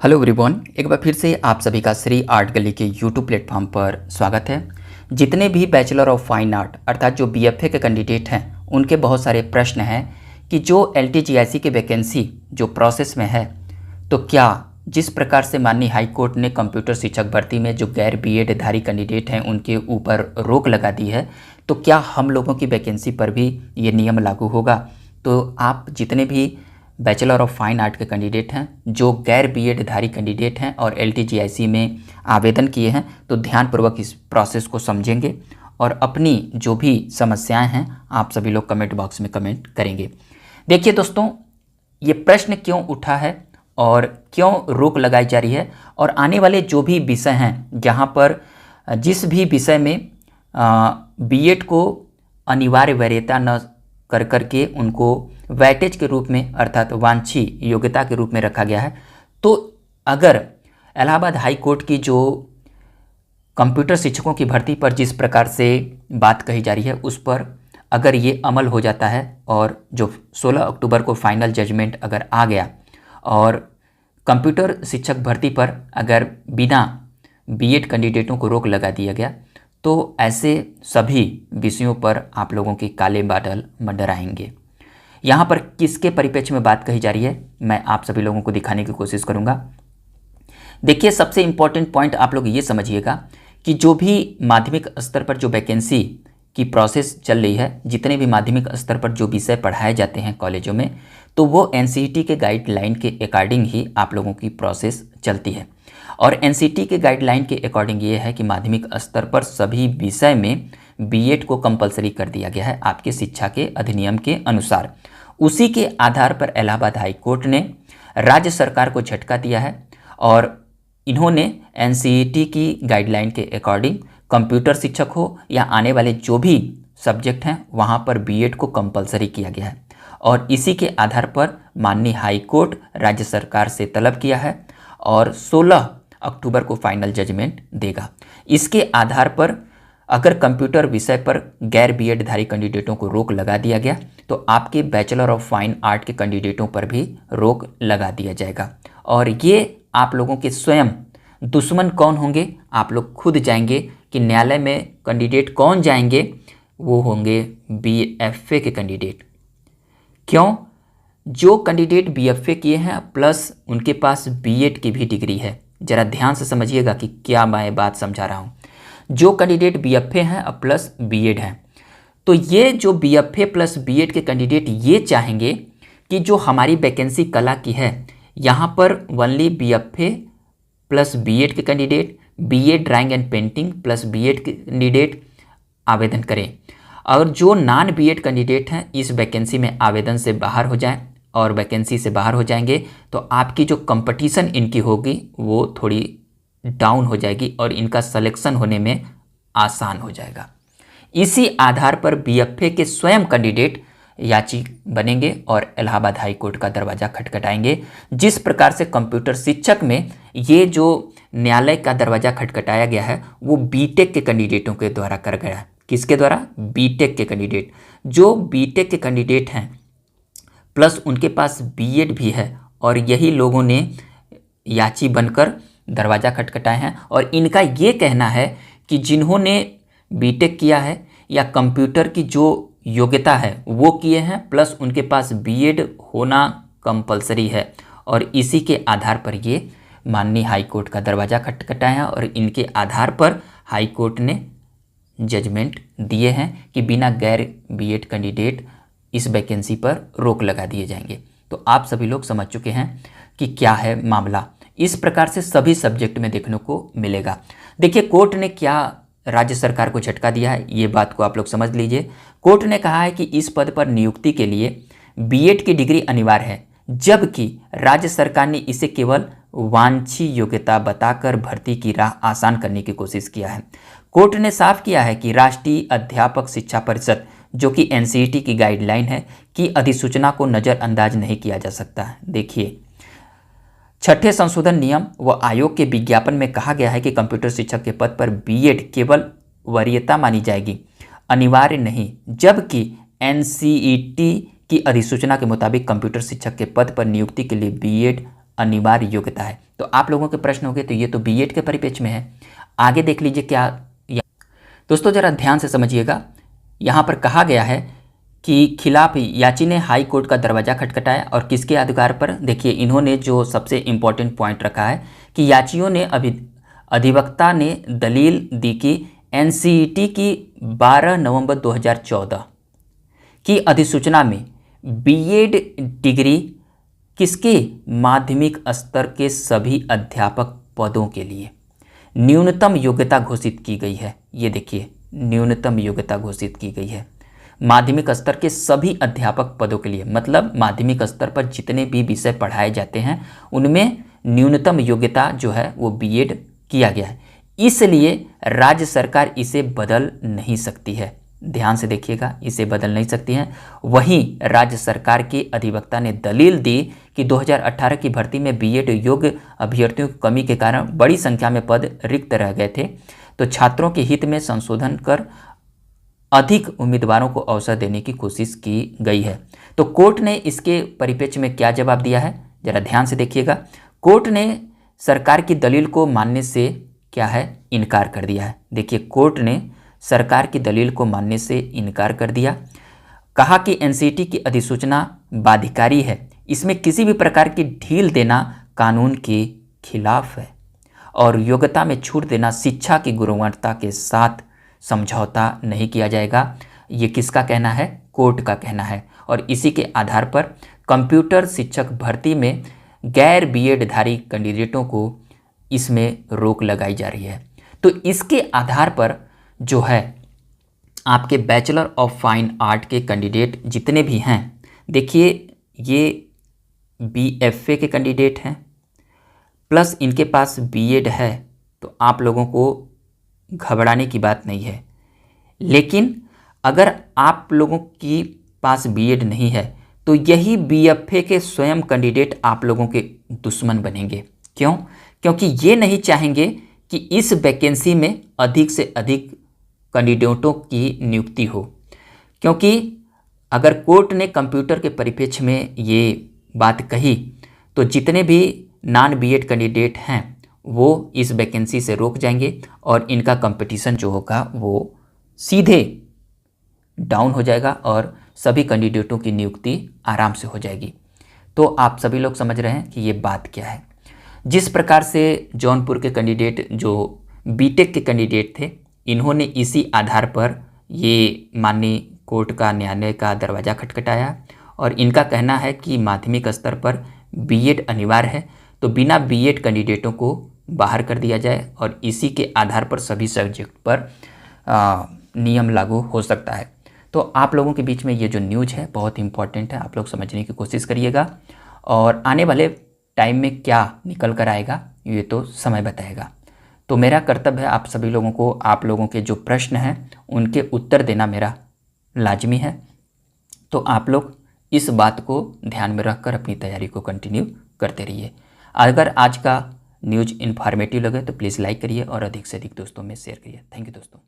Hello everyone, एक बार फिर से आप सभी का श्री आर्ट गली के यूट्यूब प्लेटफॉर्म पर स्वागत है। जितने भी बैचलर ऑफ फाइन आर्ट अर्थात जो बीएफए के कैंडिडेट हैं उनके बहुत सारे प्रश्न हैं कि जो एलटीजीआईसी की वैकेंसी जो प्रोसेस में है, तो क्या जिस प्रकार से माननीय हाई कोर्ट ने कंप्यूटर शिक्षक भर्ती में जो गैर बीएड धारी कैंडिडेट हैं उनके ऊपर रोक लगा दी है, तो क्या हम लोगों की वैकेंसी पर भी ये नियम लागू होगा। तो आप जितने भी बैचलर ऑफ फाइन आर्ट के कैंडिडेट हैं, जो गैर बीएड धारी कैंडिडेट हैं और एलटीजीआईसी में आवेदन किए हैं, तो ध्यानपूर्वक इस प्रोसेस को समझेंगे और अपनी जो भी समस्याएं हैं आप सभी लोग कमेंट बॉक्स में कमेंट करेंगे। देखिए दोस्तों, ये प्रश्न क्यों उठा है और क्यों रोक लगाई जा रही है, और आने वाले जो भी विषय हैं जहाँ पर जिस भी विषय में बीएड को अनिवार्य वरीयता न कर करके उनको वेटेज के रूप में अर्थात वांछनीय योग्यता के रूप में रखा गया है, तो अगर इलाहाबाद हाई कोर्ट की जो कंप्यूटर शिक्षकों की भर्ती पर जिस प्रकार से बात कही जा रही है उस पर अगर ये अमल हो जाता है और जो 16 अक्टूबर को फाइनल जजमेंट अगर आ गया और कंप्यूटर शिक्षक भर्ती पर अगर बिना बीएड कैंडिडेटों को रोक लगा दिया गया, तो ऐसे सभी विषयों पर आप लोगों के काले बादल मंडराएंगे। यहाँ पर किसके परिप्रेक्ष्य में बात कही जा रही है मैं आप सभी लोगों को दिखाने की कोशिश करूँगा। देखिए, सबसे इम्पॉर्टेंट पॉइंट आप लोग ये समझिएगा कि जो भी माध्यमिक स्तर पर जो वैकेंसी की प्रोसेस चल रही है, जितने भी माध्यमिक स्तर पर जो विषय पढ़ाए जाते हैं कॉलेजों में, तो वो एनसीईटी के गाइडलाइन के अकॉर्डिंग ही आप लोगों की प्रोसेस चलती है। और एनसीईटी के गाइडलाइन के अकॉर्डिंग ये है कि माध्यमिक स्तर पर सभी विषय में बीएड को कंपलसरी कर दिया गया है आपके शिक्षा के अधिनियम के अनुसार। उसी के आधार पर इलाहाबाद हाई कोर्ट ने राज्य सरकार को झटका दिया है और इन्होंने एनसीईटी की गाइडलाइन के अकॉर्डिंग कंप्यूटर शिक्षक हो या आने वाले जो भी सब्जेक्ट हैं वहाँ पर बीएड को कंपलसरी किया गया है। और इसी के आधार पर माननीय हाई कोर्ट राज्य सरकार से तलब किया है और 16 अक्टूबर को फाइनल जजमेंट देगा। इसके आधार पर अगर कंप्यूटर विषय पर गैर बीएड धारी कैंडिडेटों को रोक लगा दिया गया, तो आपके बैचलर ऑफ फाइन आर्ट के कैंडिडेटों पर भी रोक लगा दिया जाएगा। और ये आप लोगों के स्वयं दुश्मन कौन होंगे, आप लोग खुद जाएंगे कि न्यायालय में कैंडिडेट कौन जाएंगे, वो होंगे बीएफए के कैंडिडेट। क्यों? जो कैंडिडेट बीएफए किए हैं प्लस उनके पास बीएड की भी डिग्री है। ज़रा ध्यान से समझिएगा कि क्या मैं बात समझा रहा हूँ। जो कैंडिडेट बीएफए हैं प्लस बीएड हैं, तो ये जो बीएफए प्लस बीएड के कैंडिडेट ये चाहेंगे कि जो हमारी वैकेंसी कला की है यहाँ पर ओनली बीएफए प्लस बीएड के candidate, BEd drawing and painting plus BEd candidate आवेदन करें, और जो नॉन बीएड कैंडिडेट हैं इस वैकेंसी में आवेदन से बाहर हो जाएं। और वैकेंसी से बाहर हो जाएंगे तो आपकी जो कंपटीशन इनकी होगी वो थोड़ी डाउन हो जाएगी और इनका सिलेक्शन होने में आसान हो जाएगा। इसी आधार पर बीएफए के स्वयं कैंडिडेट याची बनेंगे और इलाहाबाद हाई कोर्ट का दरवाज़ा खटखटाएंगे। जिस प्रकार से कंप्यूटर शिक्षक में ये जो न्यायालय का दरवाज़ा खटखटाया गया है वो बीटेक के कैंडिडेटों के द्वारा कर गया है। किसके द्वारा? बीटेक के कैंडिडेट। जो बीटेक के कैंडिडेट हैं प्लस उनके पास बीएड भी है, और यही लोगों ने याची बनकर दरवाज़ा खटखटाए हैं। और इनका ये कहना है कि जिन्होंने बीटेक किया है या कंप्यूटर की जो योग्यता है वो किए हैं प्लस उनके पास बीएड होना कंपलसरी है, और इसी के आधार पर ये माननीय हाई कोर्ट का दरवाज़ा खटखटाए हैं और इनके आधार पर हाई कोर्ट ने जजमेंट दिए हैं कि बिना गैर बीएड कैंडिडेट इस वैकेंसी पर रोक लगा दिए जाएंगे। तो आप सभी लोग समझ चुके हैं कि क्या है मामला। इस प्रकार से सभी सब्जेक्ट में देखने को मिलेगा। देखिए, कोर्ट ने क्या राज्य सरकार को झटका दिया है, ये बात को आप लोग समझ लीजिए। कोर्ट ने कहा है कि इस पद पर नियुक्ति के लिए बीएड की डिग्री अनिवार्य है, जबकि राज्य सरकार ने इसे केवल वांछनीय योग्यता बताकर भर्ती की राह आसान करने की कोशिश किया है। कोर्ट ने साफ किया है कि राष्ट्रीय अध्यापक शिक्षा परिषद, जो कि एनसीईटी की गाइडलाइन है, की अधिसूचना को नज़रअंदाज नहीं किया जा सकता। देखिए, 6ठे संशोधन नियम व आयोग के विज्ञापन में कहा गया है कि कंप्यूटर शिक्षक के पद पर बीएड केवल वरीयता मानी जाएगी, अनिवार्य नहीं, जबकि एनसीईटी की अधिसूचना के मुताबिक कंप्यूटर शिक्षक के पद पर नियुक्ति के लिए बीएड अनिवार्य योग्यता है। तो आप लोगों के प्रश्न होंगे तो ये तो बीएड के परिप्रेक्ष्य में है। आगे देख लीजिए क्या दोस्तों, जरा ध्यान से समझिएगा। यहाँ पर कहा गया है कि खिलाफ याची ने हाई कोर्ट का दरवाज़ा खटखटाया और किसके अधिकार पर। देखिए इन्होंने जो सबसे इम्पोर्टेंट पॉइंट रखा है कि याचियों ने अधिवक्ता ने दलील दी कि एनसीईटी की 12 नवंबर 2014 की अधिसूचना में बीएड डिग्री किसके माध्यमिक स्तर के सभी अध्यापक पदों के लिए न्यूनतम योग्यता घोषित की गई है। ये देखिए न्यूनतम योग्यता घोषित की गई है माध्यमिक स्तर के सभी अध्यापक पदों के लिए, मतलब माध्यमिक स्तर पर जितने भी विषय पढ़ाए जाते हैं उनमें न्यूनतम योग्यता जो है वो बीएड किया गया है। इसलिए राज्य सरकार इसे बदल नहीं सकती है। ध्यान से देखिएगा, इसे बदल नहीं सकती हैं। वहीं राज्य सरकार के अधिवक्ता ने दलील दी कि 2018 की भर्ती में बीएड योग्य अभ्यर्थियों की कमी के कारण बड़ी संख्या में पद रिक्त रह गए थे, तो छात्रों के हित में संशोधन कर अधिक उम्मीदवारों को अवसर देने की कोशिश की गई है। तो कोर्ट ने इसके परिप्रेक्ष्य में क्या जवाब दिया है, जरा ध्यान से देखिएगा। कोर्ट ने सरकार की दलील को मानने से क्या है, इनकार कर दिया है। देखिए कोर्ट ने सरकार की दलील को मानने से इनकार कर दिया। कहा कि एनसीईटी की अधिसूचना बाध्यकारी है, इसमें किसी भी प्रकार की ढील देना कानून के खिलाफ है और योग्यता में छूट देना शिक्षा की गुणवत्ता के साथ समझौता नहीं किया जाएगा। ये किसका कहना है, कोर्ट का कहना है। और इसी के आधार पर कंप्यूटर शिक्षक भर्ती में गैर बीएडधारी कैंडिडेटों को इसमें रोक लगाई जा रही है। तो इसके आधार पर जो है आपके बैचलर ऑफ फाइन आर्ट के कैंडिडेट जितने भी हैं, देखिए ये बीएफए के कैंडिडेट हैं प्लस इनके पास बीएड है, तो आप लोगों को घबराने की बात नहीं है। लेकिन अगर आप लोगों की पास बीएड नहीं है तो यही बीएफए के स्वयं कैंडिडेट आप लोगों के दुश्मन बनेंगे। क्यों? क्योंकि ये नहीं चाहेंगे कि इस वैकेंसी में अधिक से अधिक कैंडिडेटों की नियुक्ति हो, क्योंकि अगर कोर्ट ने कंप्यूटर के परिप्रेक्ष्य में ये बात कही तो जितने भी नॉन बीएड कैंडिडेट हैं वो इस वैकेंसी से रोक जाएंगे और इनका कंपटीशन जो होगा वो सीधे डाउन हो जाएगा और सभी कैंडिडेटों की नियुक्ति आराम से हो जाएगी। तो आप सभी लोग समझ रहे हैं कि ये बात क्या है। जिस प्रकार से जौनपुर के कैंडिडेट जो बीटेक के कैंडिडेट थे, इन्होंने इसी आधार पर ये माननीय कोर्ट का न्यायालय का दरवाज़ा खटखटाया और इनका कहना है कि माध्यमिक स्तर पर बीएड अनिवार्य है, तो बिना बीएड कैंडिडेटों को बाहर कर दिया जाए और इसी के आधार पर सभी सब्जेक्ट पर नियम लागू हो सकता है। तो आप लोगों के बीच में ये जो न्यूज़ है बहुत इंपॉर्टेंट है, आप लोग समझने की कोशिश करिएगा और आने वाले टाइम में क्या निकल कर आएगा ये तो समय बताएगा। तो मेरा कर्तव्य है आप सभी लोगों को, आप लोगों के जो प्रश्न हैं उनके उत्तर देना मेरा लाजमी है। तो आप लोग इस बात को ध्यान में रखकर अपनी तैयारी को कंटिन्यू करते रहिए। अगर आज का न्यूज़ इन्फॉर्मेटिव लगे तो प्लीज़ लाइक करिए और अधिक से अधिक दोस्तों में शेयर करिए। थैंक यू दोस्तों।